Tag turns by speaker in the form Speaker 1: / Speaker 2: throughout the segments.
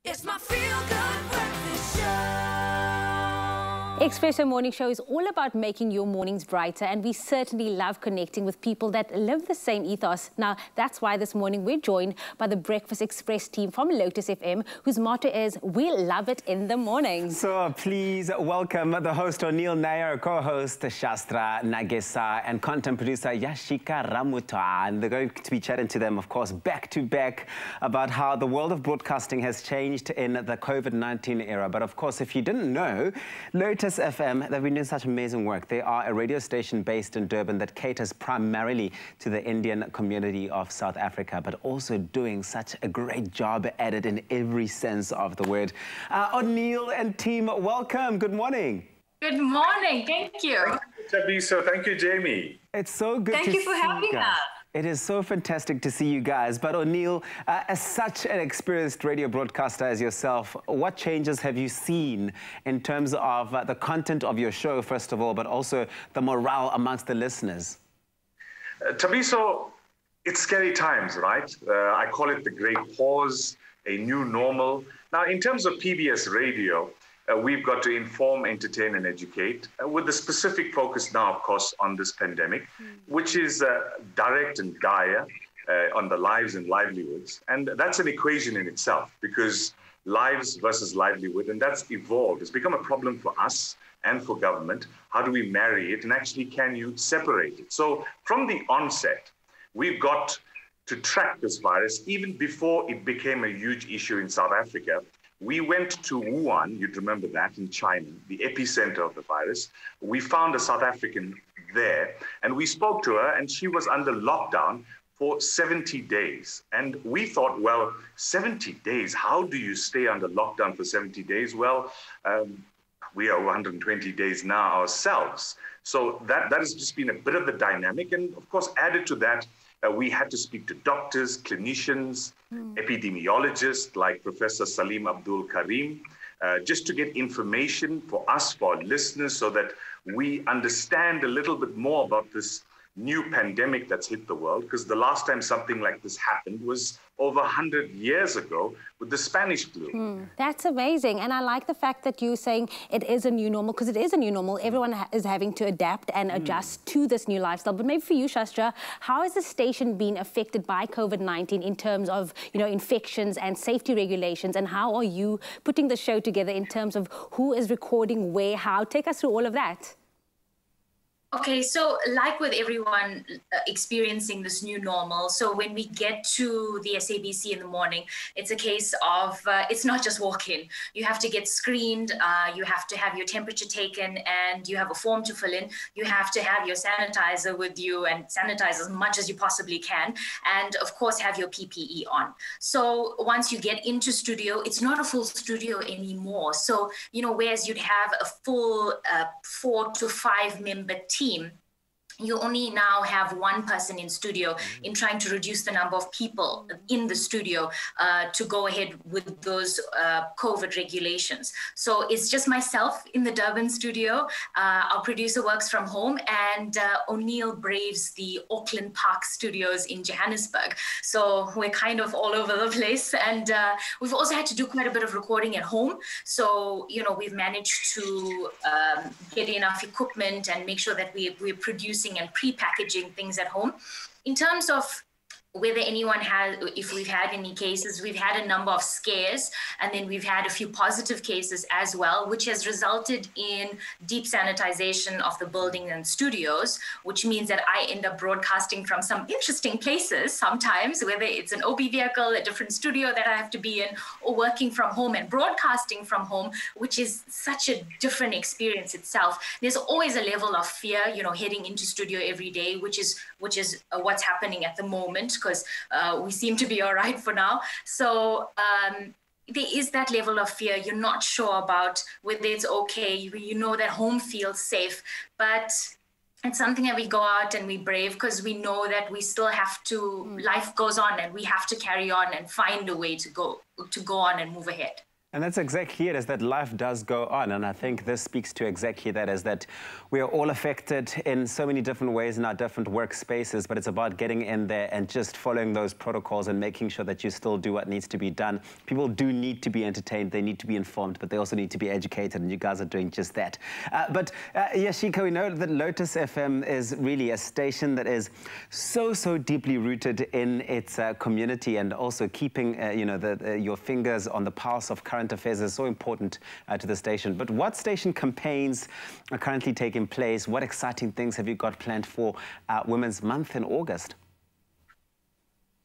Speaker 1: It's my feel-good breakfast show.
Speaker 2: Expresso Morning Show is all about making your mornings brighter, and we certainly love connecting with people that live the same ethos. Now, that's why this morning we're joined by the Breakfast Express team from Lotus FM, whose motto is, we love it in the mornings.
Speaker 3: So please welcome the host O'Neill Nair, co-host Shastra Nagesa, and content producer Yashika Ramuta. And they're going to be chatting to them, of course, back to back about how the world of broadcasting has changed in the COVID-19 era. But of course, if you didn't know, Lotus FM, they've been doing such amazing work. They are a radio station based in Durban that caters primarily to the Indian community of South Africa, but also doing such a great job at it in every sense of the word. O'Neill and team, welcome. Good morning.
Speaker 4: Good morning. Thank you.
Speaker 5: Thank you, Tabiso. Thank you, Jamie.
Speaker 3: It's so good to see you.
Speaker 4: Thank you for having us.
Speaker 3: It is so fantastic to see you guys. But O'Neill, as such an experienced radio broadcaster as yourself, what changes have you seen in terms of the content of your show, first of all, but also the morale amongst the listeners?
Speaker 5: Tabiso, it's scary times, right? I call it the great pause, a new normal. Now, in terms of PBS radio, we've got to inform, entertain, and educate with the specific focus now, of course, on this pandemic, which is direct and dire on the lives and livelihoods. And that's an equation in itself, because lives versus livelihood, and that's evolved. It's become a problem for us and for government. How do we marry it? And actually, can you separate it? So from the onset, we've got to track this virus even before it became a huge issue in South Africa. We went to Wuhan, you'd remember that, in China, the epicenter of the virus. We found a South African there, and we spoke to her, and she was under lockdown for 70 days. And we thought, well, 70 days, how do you stay under lockdown for 70 days? Well, we are 120 days now ourselves. So that has just been a bit of the dynamic. And of course, added to that, we had to speak to doctors, clinicians, epidemiologists like Professor Salim Abdul Karim, just to get information for us, for our listeners, so that we understand a little bit more about this new pandemic that's hit the world. Because the last time something like this happened was over 100 years ago with the Spanish flu.
Speaker 2: That's amazing. And I like the fact that you're saying it is a new normal, because it is a new normal. Everyone is having to adapt and adjust to this new lifestyle. But maybe for you, Shastra, how has the station been affected by COVID-19 in terms of, infections and safety regulations? And how are you putting the show together in terms of who is recording where, how? Take us through all of that.
Speaker 4: Okay, so like with everyone experiencing this new normal, so when we get to the SABC in the morning, it's a case of, it's not just walk in. You have to get screened, you have to have your temperature taken, and you have a form to fill in. You have to have your sanitizer with you and sanitize as much as you possibly can. And of course, have your PPE on. So once you get into studio, it's not a full studio anymore. So, whereas you'd have a full 4 to 5 member team, you only now have one person in studio in trying to reduce the number of people in the studio to go ahead with those COVID regulations. So it's just myself in the Durban studio. Our producer works from home, and O'Neill braves the Auckland Park studios in Johannesburg. So we're kind of all over the place. And we've also had to do quite a bit of recording at home. So, we've managed to get enough equipment and make sure that we're producing and pre-packaging things at home. In terms of whether anyone has, if we've had any cases, we've had a number of scares, and then we've had a few positive cases as well, which has resulted in deep sanitization of the building and studios, which means that I end up broadcasting from some interesting places sometimes, whether it's an OB vehicle, a different studio that I have to be in, or working from home and broadcasting from home, which is such a different experience itself. There's always a level of fear, heading into studio every day, which is what's happening at the moment, because we seem to be all right for now. So there is that level of fear. You're not sure about whether it's okay. You know that home feels safe, but it's something that we go out and we brave, because we know that we still have to, life goes on, and we have to carry on and find a way to go on and move ahead.
Speaker 3: And that's exactly it, is that life does go on. And I think this speaks to exactly that, is that we are all affected in so many different ways in our different workspaces, but it's about getting in there and just following those protocols and making sure that you still do what needs to be done. People do need to be entertained, they need to be informed, but they also need to be educated, and you guys are doing just that. Yashika, we know that Lotus FM is really a station that is so deeply rooted in its community, and also keeping your fingers on the pulse of current affairs is so important to the station. But what station campaigns are currently taking place? What exciting things have you got planned for Women's Month in August?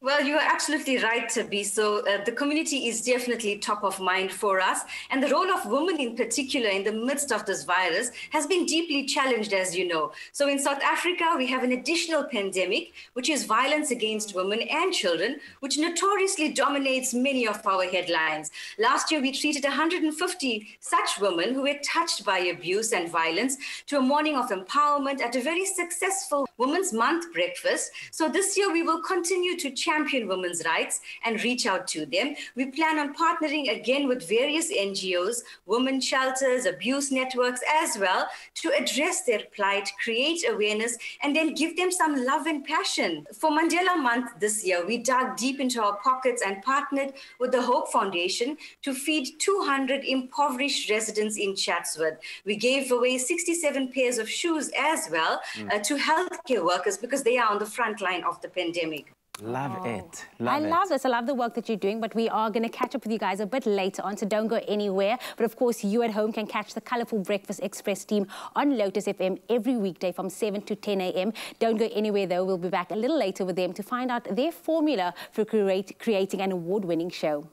Speaker 6: Well, you are absolutely right, Tabiso. The community is definitely top of mind for us. And the role of women in particular in the midst of this virus has been deeply challenged, as you know. So in South Africa, we have an additional pandemic, which is violence against women and children, which notoriously dominates many of our headlines. Last year, we treated 150 such women who were touched by abuse and violence to a morning of empowerment at a very successful Women's Month breakfast. So this year, we will continue to champion women's rights and reach out to them. We plan on partnering again with various NGOs, women shelters, abuse networks as well, to address their plight, create awareness, and then give them some love and passion. For Mandela Month this year, we dug deep into our pockets and partnered with the Hope Foundation to feed 200 impoverished residents in Chatsworth. We gave away 67 pairs of shoes as well to healthcare workers, because they are on the front line of the pandemic.
Speaker 3: Love it.
Speaker 2: I love this. I love the work that you're doing, but we are going to catch up with you guys a bit later on, so don't go anywhere. But of course, you at home can catch the Colourful Breakfast Express team on Lotus FM every weekday from 7 to 10 a.m. Don't go anywhere, though. We'll be back a little later with them to find out their formula for creating an award-winning show.